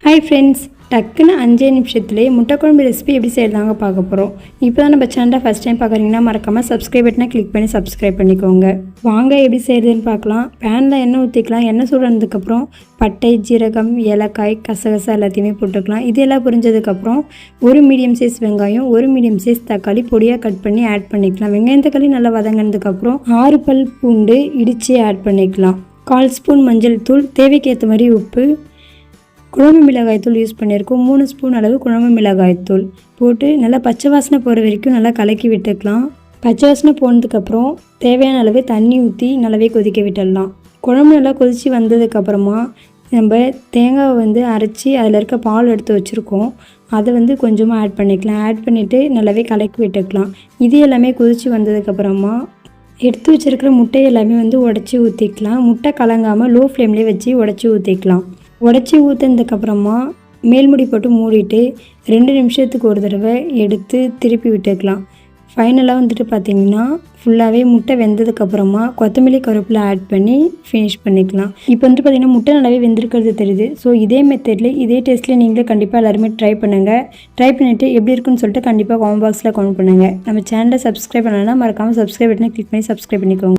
Hi friends, டக்குன்னு 5 நிமிஷத்துலேயே முட்டை குழம்பு ரெசிபி எப்படி செய்யறதாங்க பார்க்க போகிறோம். இப்போ தான் நம்ம சேனலை ஃபஸ்ட் டைம் பார்க்குறீங்கன்னா மறக்காமல் சப்ஸ்கிரைப் பட்டனை கிளிக் பண்ணி சப்ஸ்கிரைப் பண்ணிக்கோங்க. வாங்க எப்படி செய்கிறதுன்னு பார்க்கலாம். பேனில் எண்ணெய் ஊற்றிக்கலாம். எண்ணெய் சூடானதுக்கப்புறம் பட்டை, ஜீரகம், ஏலக்காய், கசகசா எல்லாத்தையுமே போட்டுக்கலாம். இது எல்லாம் புரிஞ்சதுக்கப்புறம் ஒரு மீடியம் சைஸ் வெங்காயம், ஒரு மீடியம் சைஸ் தக்காளி பொடியாக கட் பண்ணி ஆட் பண்ணிக்கலாம். வெங்காயம் தக்காளி நல்லா வதங்கினதுக்கப்புறம் 6 பல் பூண்டு இடித்து ஆட் பண்ணிக்கலாம். 1/4 ஸ்பூன் மஞ்சள் தூள், தேவைக்கு ஏற்ற மாதிரி உப்பு, குழம்பு மிளகாய்த்தூள் யூஸ் பண்ணியிருக்கோம். 3 ஸ்பூன் அளவு குழம்பு மிளகாய்த்தூள் போட்டு நல்லா பச்சை வாசனை போகிற வரைக்கும் நல்லா கலக்கி விட்டுக்கலாம். பச்சை வாசனை போனதுக்கப்புறம் தேவையான அளவு தண்ணி ஊற்றி நல்லாவே கொதிக்க விட்டுடலாம். குழம்பு நல்லா கொதித்து வந்ததுக்கப்புறமா நம்ம தேங்காவை அரைச்சி அதில் இருக்க பால் எடுத்து வச்சுருக்கோம். அதை கொஞ்சமாக ஆட் பண்ணிக்கலாம். ஆட் பண்ணிவிட்டு நல்லாவே கலக்கி விட்டுக்கலாம். இது எல்லாமே கொதித்து வந்ததுக்கப்புறமா எடுத்து வச்சுருக்கிற முட்டையை எல்லாமே உடச்சி ஊற்றிக்கலாம். முட்டை கலங்காமல் லோ ஃப்ளேம்லேயே வச்சு உடச்சி ஊற்றிக்கலாம். உடச்சி ஊற்றினதுக்கப்புறமா மேல்முடி போட்டு மூடிட்டு 2 நிமிஷத்துக்கு ஒரு தடவை எடுத்து திருப்பி விட்டுக்கலாம். ஃபைனலாக பார்த்திங்கன்னா ஃபுல்லாகவே முட்டை வெந்ததுக்கப்புறமா கொத்தமல்லி கருவேப்பிலை ஆட் பண்ணி ஃபினிஷ் பண்ணிக்கலாம். இப்போ பார்த்திங்கன்னா முட்டை நல்லாவே வெந்திருக்கிறது தெரியுது. ஸோ இதே மெத்தடில் இதே டேஸ்ட்டில் நீங்களே கண்டிப்பாக எல்லாருமே ட்ரை பண்ணுங்கள். ட்ரை பண்ணிவிட்டு எப்படி இருக்குன்னு சொல்லிட்டு கண்டிப்பாக கமெண்ட் பாக்ஸில் கமெண்ட் பண்ணுங்கள். நம்ம சேனலை சப்ஸ்கிரைப் பண்ணலைன்னா மறக்காமல் சப்ஸ்கிரைப் பட்டனை கிளிக் பண்ணி சப்ஸ்கிரைப் பண்ணிக்கோங்க.